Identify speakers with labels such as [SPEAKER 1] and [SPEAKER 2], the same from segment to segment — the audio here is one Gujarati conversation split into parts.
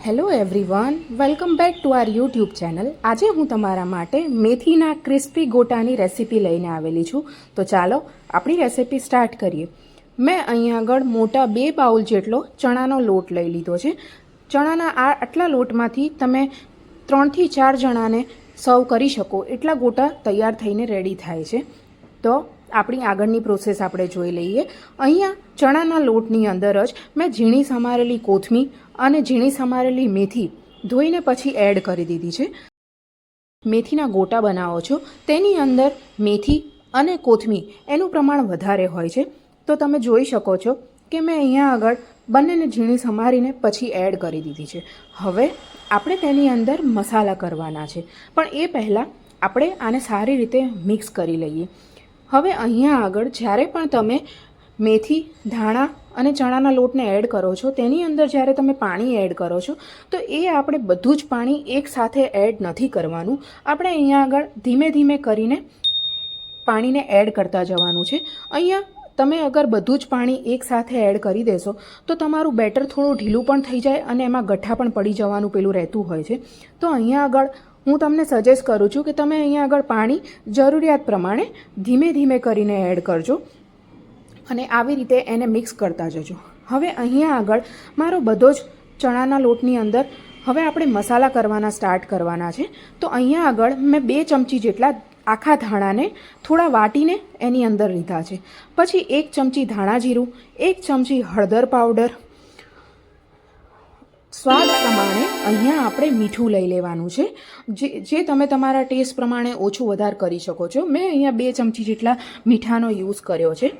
[SPEAKER 1] Hello everyone, welcome back to our YouTube channel. આજે હું તમારા માટે મેથીના ક્રિસ્પી ગોટાની રેસીપી લઈને આવેલી છું. તો ચાલો આપણી રેસીપી સ્ટાર્ટ કરીએ. મેં અહીંયા આગળ મોટા 2 બાઉલ જેટલો ચણાનો લોટ લઈ લીધો છે. ચણાના આટલા લોટમાંથી તમે 3 થી 4 જણાને સર્વ કરી શકો એટલા ગોટા તૈયાર થઈને રેડી થાય છે. તો આપણી આગળની પ્રોસેસ આપણે જોઈ લઈએ. અહીંયા ચણાના લોટની અંદર જ મેં ઝીણી સમારેલી કોથમીર અને ઝીણી સમારેલી મેથી ધોઈને પછી એડ કરી દીધી છે. મેથીના ગોટા બનાવો છો તેની અંદર મેથી અને કોથમીર એનું પ્રમાણ વધારે હોય છે. તો તમે જોઈ શકો છો કે મેં અહીંયા આગળ બંનેને ઝીણી સમારીને પછી એડ કરી દીધી છે. હવે આપણે તેની અંદર મસાલા કરવાના છે, પણ એ પહેલાં આપણે આને સારી રીતે મિક્સ કરી લઈએ. હવે અહીંયા આગળ જ્યારે પણ તમે મેથી, ધાણા અને ચણાના લોટને એડ કરો છો તેની અંદર જ્યારે તમે પાણી એડ કરો છો તો એ આપણે બધું જ પાણી એકસાથે એડ નથી કરવાનું. આપણે અહીંયા આગળ ધીમે ધીમે કરીને પાણીને એડ કરતા જવાનું છે. અહીંયા તમે અગર બધું જ પાણી એકસાથે એડ કરી દેશો તો તમારું બેટર થોડું ઢીલું પણ થઈ જાય અને એમાં ગઠ્ઠા પણ પડી જવાનું પેલું રહેતું હોય છે. તો અહીંયા આગળ હું તમને સજેસ્ટ કરું છું કે તમે અહીંયા આગળ પાણી જરૂરિયાત પ્રમાણે ધીમે ધીમે કરીને એડ કરજો અને આવી રીતે એને મિક્સ કરતા જજો. હવે અહીંયા આગળ મારો બધો જ ચણાના લોટની અંદર હવે આપણે મસાલા કરવાના સ્ટાર્ટ કરવાના છે. તો અહીંયા આગળ મેં 2 ચમચી જેટલા આખા ધાણાને થોડા વાટીને એની અંદર લીધા છે. પછી 1 ચમચી ધાણા જીરું, 1 ચમચી હળદર પાવડર, સ્વાદ પ્રમાણે અહીંયા આપણે મીઠું લઈ લેવાનું છે, જે તમે તમારા ટેસ્ટ પ્રમાણે ઓછું વધારે કરી શકો છો. મેં અહીંયા 2 ચમચી જેટલા મીઠાનો યુઝ કર્યો છે.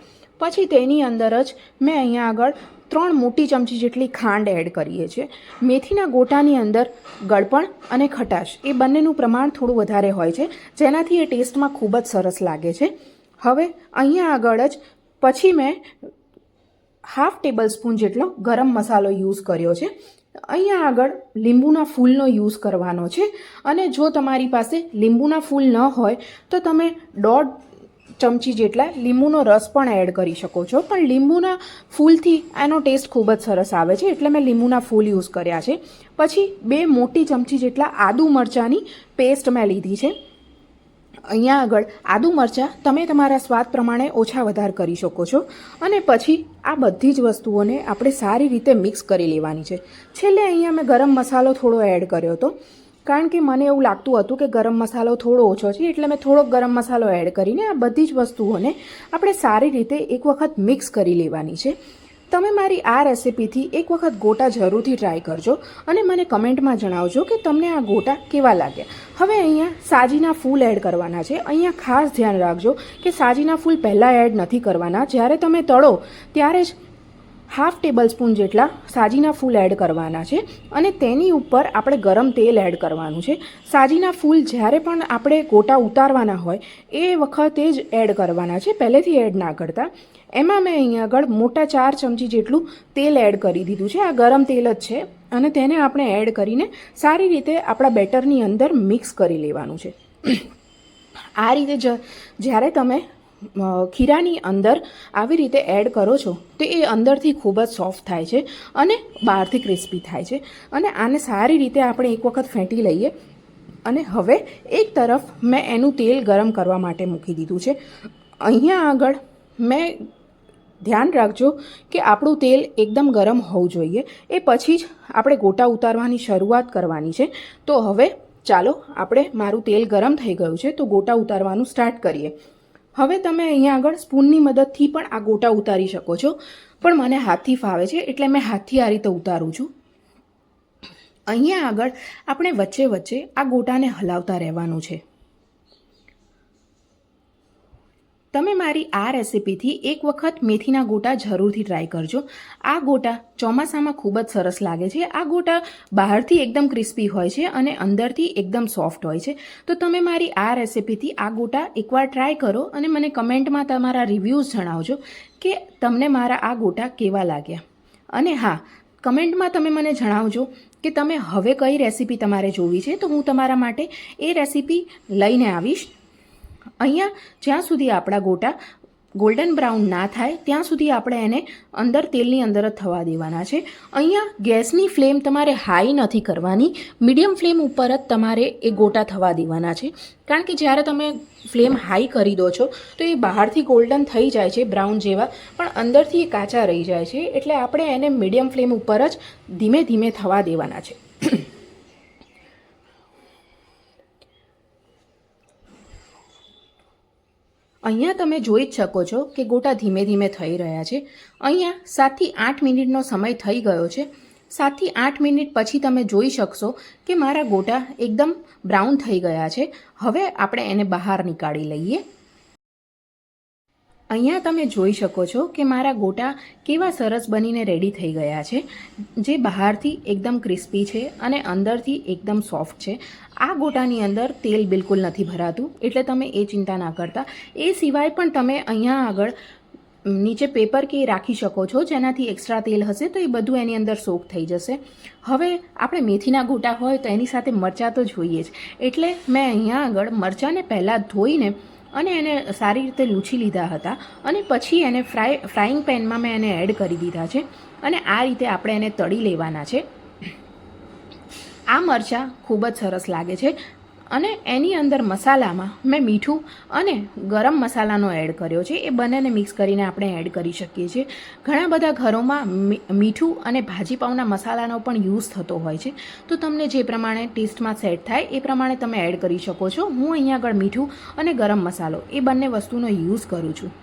[SPEAKER 1] પછી તેની અંદર જ મેં અહીંયા આગળ 3 મોટી ચમચી જેટલી ખાંડ એડ કરીએ છીએ. મેથીના ગોટાની અંદર ગળપણ અને ખટાશ એ બંનેનું પ્રમાણ થોડું વધારે હોય છે, જેનાથી એ ટેસ્ટમાં ખૂબ જ સરસ લાગે છે. હવે અહીંયા આગળ જ પછી મેં ½ ટેબલ સ્પૂન જેટલો ગરમ મસાલો યુઝ કર્યો છે. અહીંયા આગળ લીંબુના ફૂલનો યુઝ કરવાનો છે, અને જો તમારી પાસે લીંબુના ફૂલ ન હોય તો તમે 1.5 ચમચી જેટલા લીંબુનો રસ પણ એડ કરી શકો છો. પણ લીંબુના ફૂલથી એનો ટેસ્ટ ખૂબ જ સરસ આવે છે, એટલે મેં લીંબુના ફૂલ યુઝ કર્યા છે. પછી 2 મોટી ચમચી જેટલા આદુ મરચાંની પેસ્ટ મેં લીધી છે. અહીંયા આગળ આદુ મરચાં તમે તમારા સ્વાદ પ્રમાણે ઓછા વધાર કરી શકો છો. અને પછી આ બધી જ વસ્તુઓને આપણે સારી રીતે મિક્સ કરી લેવાની છે. છેલ્લે અહીંયા મેં ગરમ મસાલો થોડો એડ કર્યો હતો, કારણ કે મને એવું લાગતું હતું કે ગરમ મસાલો થોડો ઓછો છે, એટલે મેં થોડોક ગરમ મસાલો એડ કરીને આ બધી જ વસ્તુઓને આપણે સારી રીતે એક વખત મિક્સ કરી લેવાની છે. તમે મારી આ રેસિપીથી એક વખત ગોટા જરૂરથી ટ્રાય કરજો અને મને કમેન્ટમાં જણાવજો કે તમને આ ગોટા કેવા લાગ્યા. હવે અહીંયા સાજીના ફૂલ એડ કરવાના છે. અહીંયા ખાસ ધ્યાન રાખજો કે સાજીના ફૂલ પહેલાં એડ નથી કરવાના. જ્યારે તમે તળો ત્યારે જ ½ ટેબલ સ્પૂન જેટલા સાજીના ફૂલ એડ કરવાના છે અને તેની ઉપર આપણે ગરમ તેલ એડ કરવાનું છે. સાજીના ફૂલ જ્યારે પણ આપણે ગોટા ઉતારવાના હોય એ વખતે જ એડ કરવાના છે, પહેલેથી એડ ના કરતા. એમાં મેં અહીંયા આગળ મોટા 4 ચમચી જેટલું તેલ એડ કરી દીધું છે. આ ગરમ તેલ જ છે અને તેને આપણે એડ કરીને સારી રીતે આપણા બેટરની અંદર મિક્સ કરી લેવાનું છે. આ રીતે જ્યારે તમે ખીરાની અંદર આવી રીતે એડ કરો છો તો એ અંદરથી ખૂબ જ સોફ્ટ થાય છે અને બહારથી ક્રિસ્પી થાય છે. અને આને સારી રીતે આપણે એક વખત ફેંટી લઈએ. અને હવે એક તરફ મેં એનું તેલ ગરમ કરવા માટે મૂકી દીધું છે. અહીંયા આગળ મેં ધ્યાન રાખજો કે આપણું તેલ એકદમ ગરમ હોવું જોઈએ, એ પછી જ આપણે ગોટા ઉતારવાની શરૂઆત કરવાની છે. તો હવે ચાલો આપણે મારું તેલ ગરમ થઈ ગયું છે તો ગોટા ઉતારવાનું સ્ટાર્ટ કરીએ. હવે તમે અહીંયા આગળ સ્પૂનની મદદથી પણ આ ગોટા ઉતારી શકો છો, પણ મને હાથથી ફાવે છે એટલે મેં હાથથી આ રીતે ઉતારું છું. અહીંયા આગળ આપણે વચ્ચે વચ્ચે આ ગોટાને હલાવતા રહેવાનું છે. તમે મારી આ રેસિપીથી એક વખત મેથીના ગોટા જરૂરથી ટ્રાય કરજો. આ ગોટા ચોમાસામાં ખૂબ જ સરસ લાગે છે. આ ગોટા બહારથી એકદમ ક્રિસ્પી હોય છે અને અંદરથી એકદમ સોફ્ટ હોય છે. તો તમે મારી આ રેસિપીથી આ ગોટા એકવાર ટ્રાય કરો અને મને કમેન્ટમાં તમારા રિવ્યૂઝ જણાવજો કે તમને મારા આ ગોટા કેવા લાગ્યા. અને હા, કમેન્ટમાં તમે મને જણાવજો કે તમે હવે કઈ રેસિપી તમારે જોવી છે, તો હું તમારા માટે એ રેસિપી લઈને આવીશ. અહીંયા જ્યાં સુધી આપણા ગોટા ગોલ્ડન બ્રાઉન ના થાય ત્યાં સુધી આપણે એને અંદર તેલની અંદર જ થવા દેવાના છે. અહીંયા ગેસની ફ્લેમ તમારે હાઈ નથી કરવાની, મીડિયમ ફ્લેમ ઉપર જ તમારે એ ગોટા થવા દેવાના છે. કારણ કે જ્યારે તમે ફ્લેમ હાઈ કરી દો છો તો એ બહારથી ગોલ્ડન થઈ જાય છે બ્રાઉન જેવા, પણ અંદરથી એ કાચા રહી જાય છે. એટલે આપણે એને મીડિયમ ફ્લેમ ઉપર જ ધીમે ધીમે થવા દેવાના છે. અહીંયા તમે જોઈ જ શકો છો કે ગોટા ધીમે ધીમે થઈ રહ્યા છે. અહીંયા 7 થી 8 મિનિટનો સમય થઈ ગયો છે. 7 થી 8 મિનિટ પછી તમે જોઈ શકશો કે મારા ગોટા એકદમ બ્રાઉન થઈ ગયા છે. હવે આપણે એને બહાર નીકાળી લઈએ. અહીંયા તમે જોઈ શકો છો કે મારા ગોટા કેવા સરસ બનીને રેડી થઈ ગયા છે, જે બહારથી એકદમ ક્રિસ્પી છે અને અંદરથી એકદમ સોફ્ટ છે. આ ગોટાની અંદર તેલ બિલકુલ નથી ભરાતું, એટલે તમે એ ચિંતા ના કરતા. એ સિવાય પણ તમે અહીંયા આગળ નીચે પેપર કે રાખી શકો છો, જેનાથી એક્સ્ટ્રા તેલ હશે તો એ બધું એની અંદર સોક થઈ જશે. હવે આપણે મેથીના ગોટા હોય તો એની સાથે મરચાં તો જોઈએ જ, એટલે મેં અહીંયા આગળ મરચાંને પહેલાં ધોઈને અને એને સારી રીતે લૂછી લીધા હતા અને પછી એને ફ્રાઈંગ પેનમાં મેં એને એડ કરી દીધા છે અને આ રીતે આપણે એને તળી લેવાના છે. આ મરચાં ખૂબ જ સરસ લાગે છે અને એની અંદર મસાલામાં મેં મીઠું અને ગરમ મસાલાનો એડ કર્યો છે. એ બંનેને મિક્સ કરીને આપણે એડ કરી શકીએ છીએ. ઘણા બધા ઘરોમાં મીઠું અને ભાજીપાવના મસાલાનો પણ યુઝ થતો હોય છે, તો તમને જે પ્રમાણે ટેસ્ટમાં સેટ થાય એ પ્રમાણે તમે એડ કરી શકો છો. હું અહીંયા આગળ મીઠું અને ગરમ મસાલો એ બંને વસ્તુનો યુઝ કરું છું.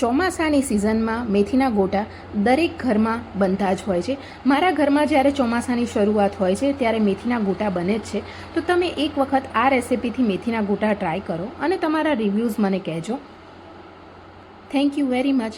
[SPEAKER 1] ચોમાસાની સિઝનમાં મેથીના ગોટા દરેક ઘરમાં બનતા જ હોય છે. મારા ઘરમાં જ્યારે ચોમાસાની શરૂઆત હોય છે ત્યારે મેથીના ગોટા બને જ છે. તો તમે એક વખત આ રેસિપીથી મેથીના ગોટા ટ્રાય કરો અને તમારા રિવ્યૂઝ મને કહેજો. Thank you very much.